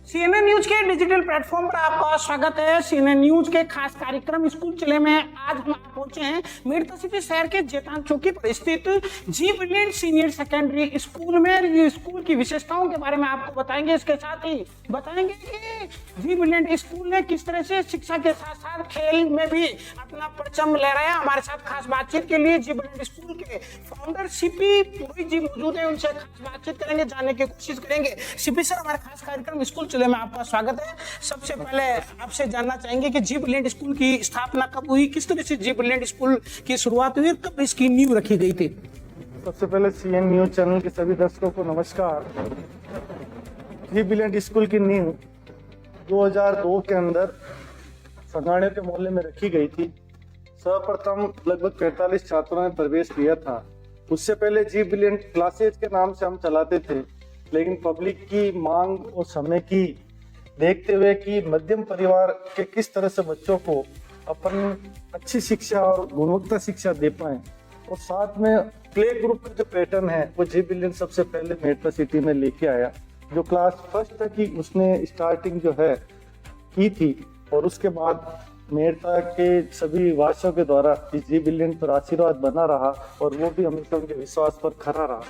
CNA news के digital platform पर आपका स्वागत है। सीएनए न्यूज के खास कार्यक्रम स्कूल चले में आज हम पहुंचे हैं मेरठ सिटी शहर के जेतान चौकी पर स्थित जी ब्रिलियंट सीनियर सेकेंडरी स्कूल में। स्कूल की विशेषताओं के बारे में आपको बताएंगे, इसके साथ ही बताएंगे कि जी ब्रिलियंट स्कूल ने किस तरह से शिक्षा के साथ साथ खेल में भी अपना परचम लहराया। हमारे साथ खास बातचीत के लिए जी ब्रिलियंट स्कूल के फाउंडर सीपी पुरोहित जी मौजूद है, उनसे खास बातचीत करेंगे, जानने की कोशिश करेंगे। सीपी सर, हमारे खास कार्यक्रम स्कूल चले में आपका स्वागत है। सबसे पहले आपसे जानना चाहेंगे कि जी ब्रिलियंट स्कूल की स्थापना कब हुई, किस तरह से जी ब्रिलियंट स्कूल की शुरुआत हुई और कब इसकी नींव रखी गई थी। सबसे पहले सीएन न्यूज चैनल के सभी दर्शकों को नमस्कार। जी ब्रिलियंट स्कूल की नींव 2002 के अंदर संगाड़ियों के मोहल्ले में रखी गई थी। सर्वप्रथम लगभग 45 छात्रों ने प्रवेश किया था। उससे पहले जी ब्रिलियंट क्लासेज के नाम से हम चलाते थे, लेकिन पब्लिक की मांग और समय की देखते हुए कि मध्यम परिवार के किस तरह से बच्चों को अपन अच्छी शिक्षा और गुणवत्ता शिक्षा दे पाएं, और साथ में प्ले ग्रुप का जो पैटर्न है वो जी ब्रिलियंट सबसे पहले मेरठ सिटी में लेके आया। जो क्लास फर्स्ट तक की उसने स्टार्टिंग जो है की थी, और उसके बाद मेरठ के सभी वासियों के द्वारा इस जी ब्रिलियंट पर आशीर्वाद बना रहा, और वो भी हमेशा उनके विश्वास पर खरा रहा,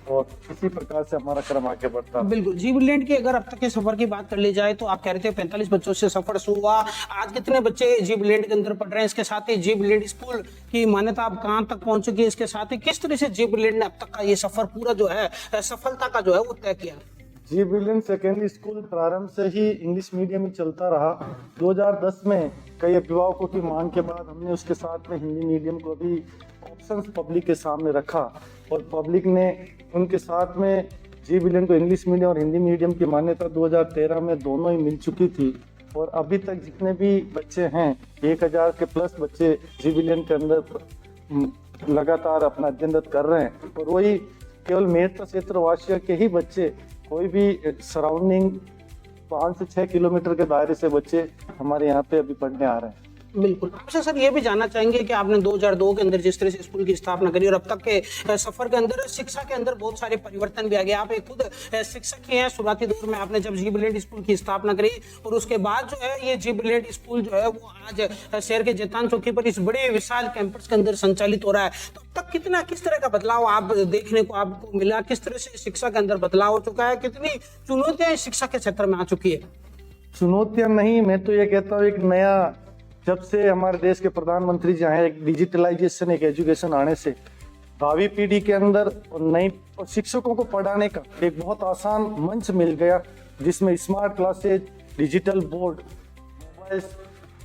और इसी प्रकार से हमारा क्रम आगे बढ़ता। बिल्कुल, जी ब्रिलियंट की अगर अब तक के सफर की बात कर ली जाए तो आप कह रहे थे 45 बच्चों से सफर शुरू हुआ। आज कितने बच्चे जी ब्रिलियंट के अंदर पढ़ रहे हैं, इसके साथ ही जी ब्रिलियंट स्कूल की मान्यता अब कहां तक पहुंच चुकी है, इसके साथ ही किस तरह से जी ब्रिलियंट ने अब तक का ये सफर पूरा जो है सफलता का जो है वो तय किया। जी ब्रिलियंट सेकेंडरी स्कूल प्रारंभ से ही इंग्लिश मीडियम ही चलता रहा। 2010 में कई अभिभावकों की मांग के बाद हमने उसके साथ में हिंदी मीडियम को भी ऑप्शंस पब्लिक के सामने रखा, और पब्लिक ने उनके साथ में जी ब्रिलियंट को इंग्लिश मीडियम और हिंदी मीडियम की मान्यता 2013 में दोनों ही मिल चुकी थी। और अभी तक जितने भी बच्चे हैं 1000 के प्लस बच्चे जी ब्रिलियंट के अंदर लगातार अपना अध्ययनरत कर रहे हैं। और वही केवल मेरठ क्षेत्र वासियों के ही बच्चे, कोई भी सराउंडिंग 5 से 6 किलोमीटर के दायरे से बच्चे हमारे यहाँ पे अभी पढ़ने आ रहे हैं। बिल्कुल, आपसे सर ये भी जानना चाहेंगे कि आपने 2002 के अंदर जिस तरह से स्कूल की स्थापना करी और अब तक के सफर के अंदर शिक्षा के अंदर बहुत सारे परिवर्तन भी आ गए। आप एक खुद शिक्षक ही हैं। शुरुआती दौर में आपने जब जी ब्रिलियंट स्कूल की स्थापना करी और उसके बाद जो है ये जी ब्रिलियंट स्कूल जो है वो आज शहर के जेतान चौकी पर इस बड़े विशाल कैंपस के अंदर संचालित हो रहा है, तो अब तक किस तरह का बदलाव आप देखने को आपको मिला, किस तरह से शिक्षा के अंदर बदलाव हो चुका है, कितनी चुनौतियां शिक्षा के क्षेत्र में आ चुकी है। चुनौतियां नहीं, मैं तो ये कहता हूँ एक नया, जब से हमारे देश के प्रधानमंत्री जी आए, एक डिजिटलाइजेशन, एक एजुकेशन आने से भावी पीढ़ी के अंदर नई और शिक्षकों को पढ़ाने का एक बहुत आसान मंच मिल गया, जिसमें smart classes, digital board, mobile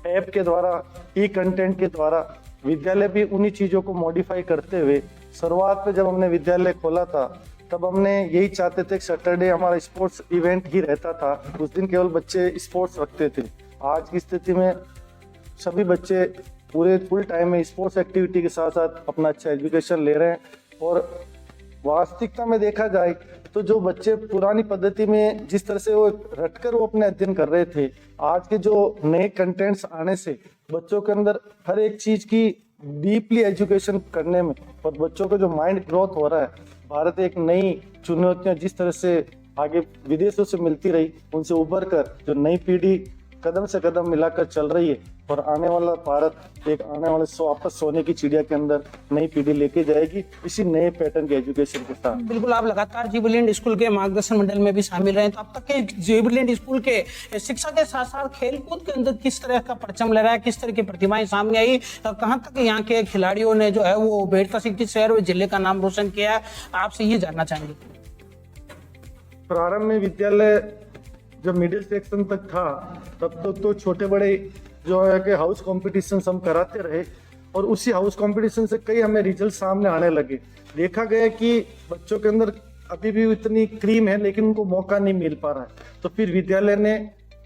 app के द्वारा, ई कंटेंट के द्वारा विद्यालय भी उन्हीं चीज़ों को मॉडिफाई करते हुए। शुरुआत में जब हमने विद्यालय खोला था तब हमने यही चाहते थे कि सैटरडे हमारा स्पोर्ट्स इवेंट ही रहता था, उस दिन केवल बच्चे स्पोर्ट्स रखते थे। आज की स्थिति में सभी बच्चे पूरे फुल टाइम में स्पोर्ट्स एक्टिविटी के साथ साथ अपना अच्छा एजुकेशन ले रहे हैं। और वास्तविकता में देखा जाए तो जो बच्चे पुरानी पद्धति में जिस तरह से वो रटकर वो अपने अध्ययन कर रहे थे, आज के जो नए कंटेंट्स आने से बच्चों के अंदर हर एक चीज की डीपली एजुकेशन करने में और बच्चों का जो माइंड ग्रोथ हो रहा है, भारत एक नई चुनौतियां जिस तरह से आगे विदेशों से मिलती रही, उनसे उभर कर जो नई पीढ़ी कदम से कदम मिलाकर चल रही है, और आने वाला भारत एक आने वाले वापस सोने की चिड़िया के अंदर नई पीढ़ी लेके जाएगी, इसी नए पैटर्न के एजुकेशन के साथ। बिल्कुल, आप लगातार जी ब्रिलियंट स्कूल के मार्गदर्शन मंडल में भी शामिल रहे, तो अब तक के जी ब्रिलियंट स्कूल के शिक्षा के साथ साथ खेलकूद के अंदर किस तरह का परचम लहराया, किस तरह की प्रतिभाएं सामने आई, कहाँ तक यहाँ के खिलाड़ियों ने जो है वो मेरठ सिटी शहर और जिले का नाम रोशन किया है, आपसे ये जानना चाहेंगे। प्रारंभ में विद्यालय जब मिडिल सेक्शन तक था तब तो छोटे बड़े जो है कि हाउस कॉम्पिटिशन हम कराते रहे, और उसी हाउस कंपटीशन से कई हमें रिजल्ट सामने आने लगे। देखा गया कि बच्चों के अंदर अभी भी इतनी क्रीम है, लेकिन उनको मौका नहीं मिल पा रहा है। तो फिर विद्यालय ने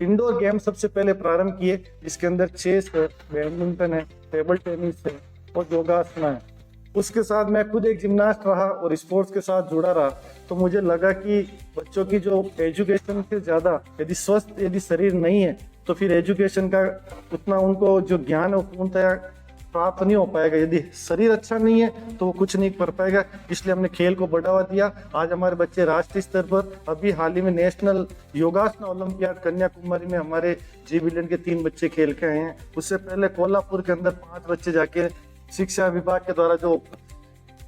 इंडोर गेम सबसे पहले प्रारंभ किए, जिसके अंदर चेस है, बैडमिंटन है, टेबल टेनिस है और योगासना है। उसके साथ मैं खुद एक जिम्नास्ट रहा और स्पोर्ट्स के साथ जुड़ा रहा, तो मुझे लगा कि बच्चों की जो एजुकेशन से ज़्यादा यदि शरीर नहीं है तो फिर एजुकेशन का उतना उनको जो ज्ञान है वो पूर्णतया प्राप्त नहीं हो पाएगा। यदि शरीर अच्छा नहीं है तो वो कुछ नहीं कर पाएगा। इसलिए हमने खेल को बढ़ावा दिया। आज हमारे बच्चे राष्ट्रीय स्तर पर, अभी हाल ही में नेशनल योगासन ओलंपियाड कन्याकुमारी में हमारे जी बिलियन के 3 बच्चे खेल के आए हैं। उससे पहले कोल्हापुर के अंदर 5 बच्चे जाके शिक्षा विभाग के द्वारा जो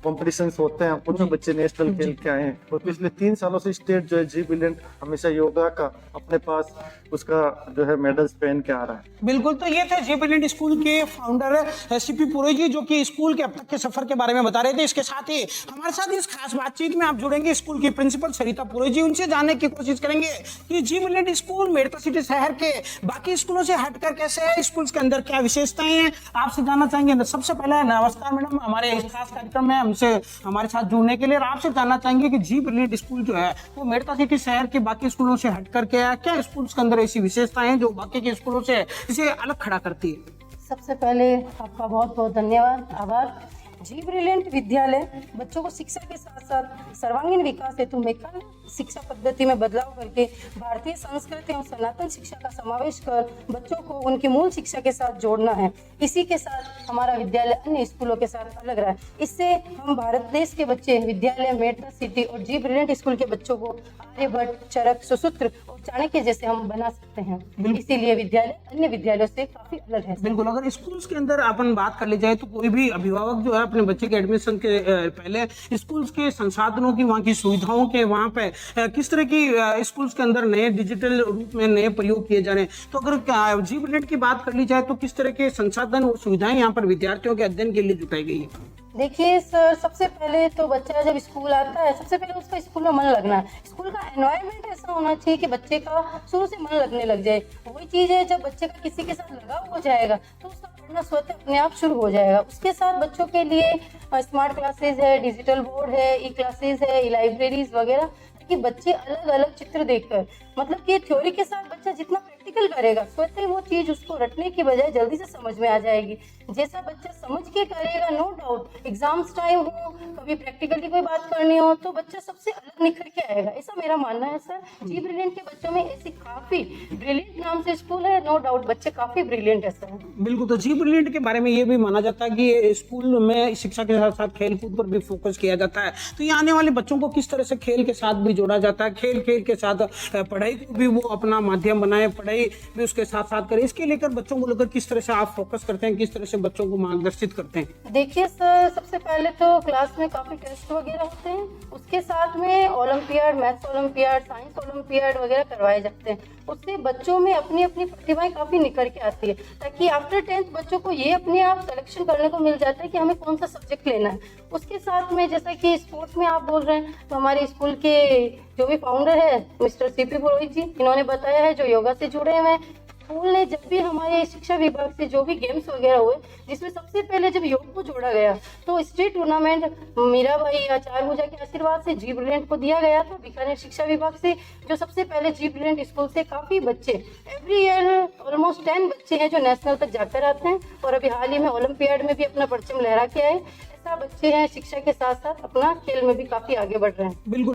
कॉम्पिटिशन्स होते हैं उनमें बच्चे नेशनल खेल के आए हैं। और पिछले 3 सालों से स्टेट जो है जी बिलियन हमेशा योगा का अपने पास उसका जो है मेडल्स पहन के आ रहा है। बिल्कुल, तो ये थे जी बिलियन स्कूल के फाउंडर सीपी पुरोहित जी, जो कि स्कूल के अब तक के सफर के बारे में बता रहे थे। इसके साथ ही हमारे साथ इस खास बातचीत में आप जुड़ेंगे स्कूल की प्रिंसिपल सरिता पुरोहित जी। उनसे जानने की कोशिश करेंगे कि जी बिलियन स्कूल मेरठ सिटी शहर के बाकी स्कूलों से हटकर कैसे है, स्कूल के अंदर क्या विशेषताएं हैं, आपसे जानना चाहेंगे। सबसे पहले नमस्कार मैडम, हमारे इस खास कार्यक्रम में हमसे हमारे साथ जुड़ने के लिए। आपसे जानना चाहेंगे कि जी बिलियन स्कूल जो है वो मेरठ सिटी शहर के बाकी स्कूलों से हटकर के है, क्या स्कूल के अंदर ऐसी विशेषताएं हैं जो बाकी के स्कूलों से इसे अलग खड़ा करती है। सबसे पहले आपका बहुत बहुत धन्यवाद, आभार। जी ब्रिलियंट विद्यालय बच्चों को शिक्षा के साथ साथ सर्वांगीण विकास हेतु मेकल शिक्षा पद्धति में बदलाव करके भारतीय संस्कृति और सनातन शिक्षा का समावेश कर बच्चों को उनकी मूल शिक्षा के साथ जोड़ना है। इसी के साथ हमारा विद्यालय अन्य स्कूलों के साथ अलग रहा है। इससे हम भारत देश के बच्चे विद्यालय मेरठ सिटी और जी ब्रिलियंट स्कूल के बच्चों को आर्यभट्ट, चरक, सुसूत्र और चाणक्य जैसे हम बना सकते हैं। इसीलिए विद्यालय अन्य विद्यालयों से काफी अलग है। बिल्कुल, अगर स्कूल के अंदर अपन बात कर ली जाए तो कोई भी अभिभावक जो है अपने बच्चे के एडमिशन के पहले स्कूल के संसाधनों की, वहाँ की सुविधाओं के, वहाँ पे किस तरह की स्कूल के अंदर नए डिजिटल रूप में नए प्रयोग किए जा रहे हैं, तो अगर जी बिलियंट की बात कर ली जाए तो किस तरह के संसाधन और सुविधाएं यहाँ पर विद्यार्थियों के अध्ययन के लिए जुटाई गई है। देखिए सर, सबसे पहले तो बच्चा जब स्कूल आता है सबसे पहले उसका स्कूल में मन लगना है। स्कूल का एनवायरनमेंट ऐसा होना चाहिए कि बच्चे का शुरू से मन लगने लग जाए। वही चीज़ है, जब बच्चे का किसी के साथ लगाव हो जाएगा तो उसका पढ़ना स्वतः अपने आप शुरू हो जाएगा। उसके साथ बच्चों के लिए स्मार्ट क्लासेज है, डिजिटल बोर्ड है, ई क्लासेज है, ई लाइब्रेरीज वगैरह, कि बच्चे अलग अलग चित्र देखकर, मतलब कि थ्योरी के साथ बच्चा जितना प्रैक्टिकल करेगा स्वतः ही वो चीज उसको रटने की बजाय जल्दी से समझ में आ जाएगी। जैसा बच्चा समझ के करेगा, नो डाउट एग्जाम्स टाइम हो, कभी प्रैक्टिकल की कोई बात करनी हो तो बच्चा सबसे अलग निखर के आएगा, ऐसा मेरा मानना है सर। जी ब्रिलियंट के बच्चों में ऐसी काफी ब्रिलियंट नाम से स्कूल है, नो डाउट बच्चे काफी ब्रिलियंट है सर। बिल्कुल, तो जी ब्रिलियंट के बारे में ये भी माना जाता है कि ये स्कूल में शिक्षा के साथ साथ खेल कूद पर भी फोकस किया जाता है। तो ये आने वाले बच्चों को किस तरह से खेल के साथ भी जोड़ा जाता है, खेल के साथ पढ़ाई को भी वो अपना माध्यम बनाए, पढ़ाई भी उसके साथ साथ करें, इसके लेकर बच्चों को लेकर किस तरह से आप फोकस करते हैं, किस तरह से बच्चों को मार्गदर्शित करते हैं। देखिए सर, सबसे पहले तो क्लास में काफी टेस्ट वगैरह होते हैं, उसके साथ में olympiad, maths olympiad, science olympiad वगैरह करवाए जाते हैं। उससे बच्चों में अपनी अपनी प्रतिभाएं काफी निखर के आती है, ताकि आफ्टर 10th बच्चों को ये अपने आप सिलेक्शन करने को मिल जाता है कि हमें कौन सा सब्जेक्ट लेना है। उसके साथ में जैसा कि स्पोर्ट्स में आप बोल रहे हैं, तो हमारे स्कूल के जो भी फाउंडर है मिस्टर सीपी पुरोहित जी, इन्होंने बताया है, जो योगा से जुड़े हुए हैं। स्कूल ने जब भी हमारे शिक्षा विभाग से जो भी गेम्स वगैरह हुए, जिसमें सबसे पहले जब योग को जोड़ा गया तो स्टेट टूर्नामेंट मीराबाई आचार्य भुजा के आशीर्वाद से जी ब्रिलियंट को दिया गया था, बीकानेर शिक्षा विभाग से, जो सबसे पहले जी ब्रिलियंट स्कूल से काफी बच्चे एवरी ईयर ऑलमोस्ट 10 बच्चे हैं जो नेशनल तक जाकर आते हैं, और अभी हाल ही में ओलंपियाड में भी अपना परचम लहरा के आए। ऐसा बच्चे हैं शिक्षा के साथ साथ अपना खेल में भी काफी आगे बढ़ रहे हैं। बिल्कुल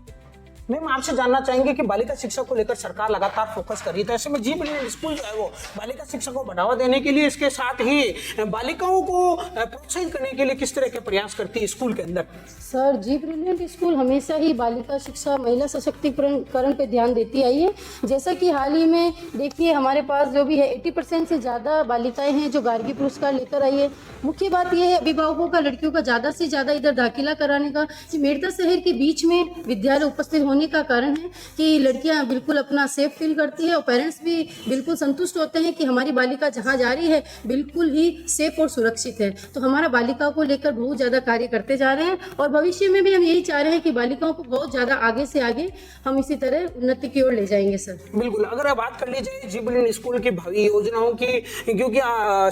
मैम, आपसे जानना चाहेंगे कि बालिका शिक्षा को लेकर सरकार लगातार फोकस कर रही है, ऐसे में जी ब्रिलियंट स्कूल जो है वो बालिका शिक्षा को बढ़ावा देने के लिए, इसके साथ ही बालिकाओं को प्रोत्साहित करने के लिए किस तरह के प्रयास करती है स्कूल के अंदर। सर, जी ब्रिलियंट स्कूल हमेशा ही बालिका शिक्षा, महिला सशक्तिकरण पे ध्यान देती आई है। जैसा कि हाल ही में देखिए हमारे पास जो भी है 80% से ज़्यादा बालिकाएं हैं जो गार्गी पुरस्कार लेकर आई है। मुख्य बात यह है अभिभावकों का लड़कियों का ज़्यादा से ज़्यादा इधर दाखिला कराने का। मेरठ शहर के बीच में विद्यालय उपस्थित होने का कारण है कि लड़कियां बिल्कुल अपना सेफ फील करती है और पेरेंट्स भी बिल्कुल संतुष्ट होते हैं कि हमारी बालिका जहां जा रही है बिल्कुल ही सेफ और सुरक्षित है। तो हमारा बालिकाओं को लेकर बहुत ज़्यादा कार्य करते जा रहे हैं, और भविष्य में भी हम यही चाह रहे हैं कि बालिकाओं को बहुत ज़्यादा आगे से आगे हम इसी तरह उन्नति की ओर ले जाएंगे सर। बिल्कुल, अगर बात कर ली जाए जी ब्रिलियंट स्कूल की भावी योजनाओं की, क्योंकि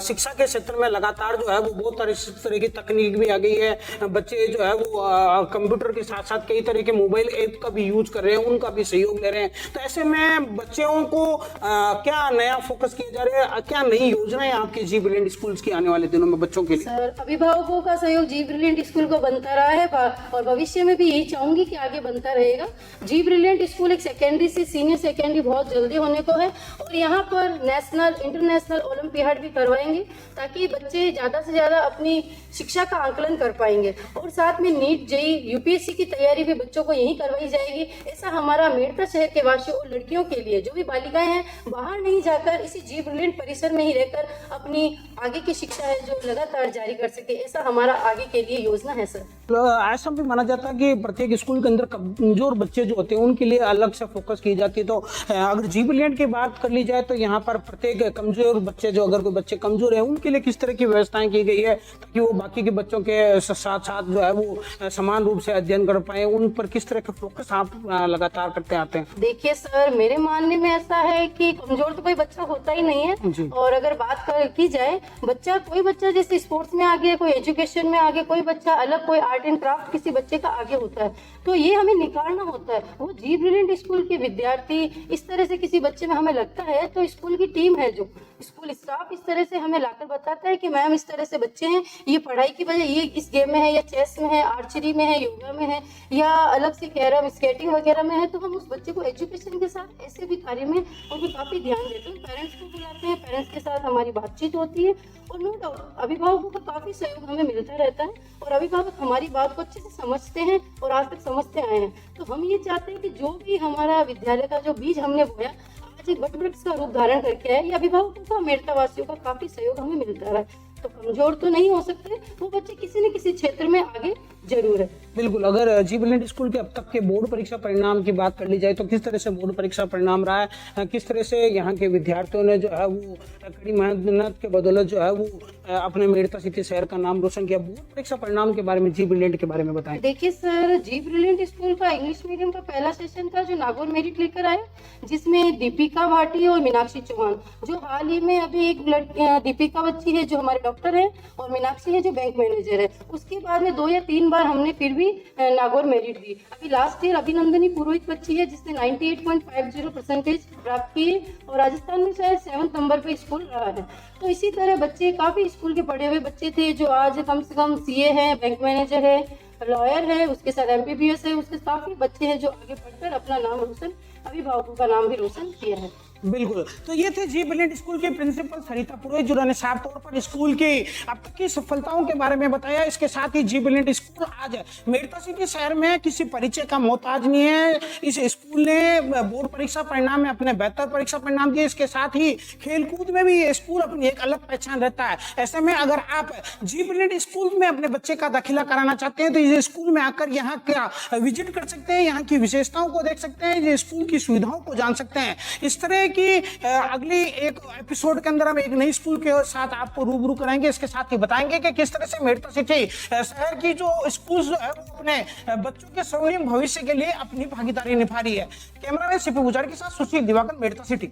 शिक्षा के क्षेत्र में लगातार जो है वो बहुत तरह की तकनीक भी आ गई है, बच्चे जो है वो कंप्यूटर के साथ साथ कई तरह के मोबाइल ऐप का भी यूज कर रहे हैं, उनका भी सहयोग ले रहे हैं। तो ऐसे में बच्चों को क्या नया फोकस किया जा रहा है, क्या नई योजनाएं आपके जी ब्रिलियंट स्कूल्स की आने वाले दिनों में बच्चों के लिए? सर, अभिभावकों का सहयोग जी ब्रिलियंट स्कूल को बनता रहा है और भविष्य में भी यही चाहूंगी कि आगे बनता रहेगा। जी ब्रिलियंट स्कूल एक सेकेंडरी से सीनियर सेकेंडरी बहुत जल्दी होने को है और यहाँ पर नेशनल इंटरनेशनल ओलंपियाड भी करवाएंगे ताकि बच्चे ज़्यादा से ज़्यादा अपनी शिक्षा का आकलन कर पाएंगे। और साथ में नीट जेई यूपीएससी की तैयारी भी बच्चों को यहीं करवाई जाएगी। ऐसा हमारा मेड़ता शहर के वासियों और लड़कियों के लिए, जो भी बालिकाएं हैं, बाहर नहीं जाकर इसी जी ब्रिलियंट परिसर में ही रहकर अपनी आगे की शिक्षा है जो लगातार जारी कर सके, ऐसा हमारा आगे के लिए योजना है सर। ऐसा भी माना जाता है कि प्रत्येक स्कूल के अंदर कमजोर बच्चे जो होते हैं उनके लिए अलग से फोकस की जाती है। तो अगर जी ब्रिलियंट की बात कर ली जाए तो यहाँ पर प्रत्येक कमजोर बच्चे, जो अगर कोई बच्चे कमजोर हैं, उनके लिए किस तरह की व्यवस्थाएं की गई है ताकि वो बाकी के बच्चों के साथ साथ जो है वो समान रूप से अध्ययन कर पाए, उन पर किस तरह का फोकस आप लगातार करते आते हैं? देखिए सर, मेरे मानने में ऐसा है कि कमजोर तो कोई बच्चा होता ही नहीं है। और अगर बात की जाए, कोई बच्चा जैसे स्पोर्ट्स में आगे, कोई एजुकेशन में आगे, कोई बच्चा अलग, कोई आर्ट एंड क्राफ्ट किसी बच्चे का आगे होता है, तो ये हमें निकालना होता है। वो जी ब्रिलियंट स्कूल के विद्यार्थी इस तरह से किसी बच्चे में हमें लगता है तो स्कूल की टीम है, जो स्कूल स्टाफ इस तरह से हमें लाकर बताता है कि मैम इस तरह से बच्चे हैं, ये पढ़ाई की वजह ये इस गेम में है, या चेस में है, आर्चरी में है, योगा में है, या अलग से कैरम स्केटिंग वगैरह में है, तो हम उस बच्चे को एजुकेशन के साथ ऐसे भी कार्य में उनको काफ़ी ध्यान देते हैं। पेरेंट्स को बुलाते हैं, पेरेंट्स के साथ हमारी बातचीत होती है और नो डाउट अभिभावकों का काफ़ी सहयोग हमें मिलता रहता है और अभिभावक हमारी बात को अच्छे से समझते हैं और आज तक समझते आए हैं। तो हम ये चाहते हैं कि जो भी हमारा विद्यालय का जो बीज हमने बोया आज एक वटवृक्ष का रूप धारण करके है, ये अभिभावकों का, मेड़ता वासियों का काफ़ी सहयोग हमें मिलता रहा है। तो कमजोर तो नहीं हो सकते, वो बच्चे किसी न किसी क्षेत्र में आगे जरूर है। बिल्कुल। अगर जी ब्रिलियंट स्कूल के अब तक के बोर्ड परीक्षा परिणाम की बात कर ली जाए तो किस तरह से बोर्ड परीक्षा परिणाम रहा है, किस तरह से यहाँ के विद्यार्थियों ने जो है वो कड़ी मेहनत के बदौलत जो है वो अपने मेड़ता सिटी शहर का नाम रोशन किया? बोर्ड परीक्षा परिणाम के बारे में, जी ब्रिलियंट के बारे में बताएं। देखिए सर, जी ब्रिलियंट स्कूल का इंग्लिश मीडियम का पहला सेशन था जो नागौर मेरिट लेकर आया, जिसमें दीपिका भाटी और मीनाक्षी चौहान, जो हाल ही में अभी एक दीपिका बच्ची है जो हमारे डॉक्टर है और मीनाक्षी है जो बैंक मैनेजर है। उसके बाद में 2 या 3 बार हमने फिर भी नागौर मेरिट दी। अभी लास्ट ईयर अभिनंदनी पुरोहित बच्ची है जिसने 98.50% प्राप्त किए और राजस्थान में शायद 7 नंबर पे स्कूल रहा है। तो इसी तरह बच्चे, काफ़ी स्कूल के पढ़े हुए बच्चे थे जो आज कम से कम सीए है, बैंक मैनेजर है, लॉयर है, उसके साथ MBBS है, उसके काफ़ी बच्चे हैं जो आगे पढ़कर अपना नाम रोशन, अभिभावकों का नाम भी रोशन किया है। बिल्कुल। तो ये थे जी ब्रिलियंट स्कूल के प्रिंसिपल सरिता पुरोहित, जिन्होंने साफ तौर पर स्कूल की अब तक की सफलताओं के बारे में बताया। इसके साथ ही जी ब्रिलियंट स्कूल आज मेड़ता सिटी शहर में किसी परिचय का मोहताज नहीं है। इस स्कूल ने बोर्ड परीक्षा परिणाम में अपने बेहतर परीक्षा परिणाम दिए। इसके साथ ही खेलकूद में भी ये स्कूल अपनी एक अलग पहचान रहता है। ऐसे में अगर आप जी ब्रिलियंट स्कूल में अपने बच्चे का दाखिला कराना चाहते हैं तो इस स्कूल में आकर यहाँ का विजिट कर सकते हैं, यहाँ की विशेषताओं को देख सकते हैं, ये स्कूल की सुविधाओं को जान सकते हैं। इस तरह की अगली एक एपिसोड के अंदर हम एक नई स्कूल के साथ आपको रूबरू कराएंगे। इसके साथ ही बताएंगे कि किस तरह से मेड़ता सिटी शहर की जो स्कूल जो है वो अपने बच्चों के स्वर्णिम भविष्य के लिए अपनी भागीदारी निभा रही है। कैमरामैन सीपी पुजारी के साथ सुशील दिवाकर, मेड़ता सिटी।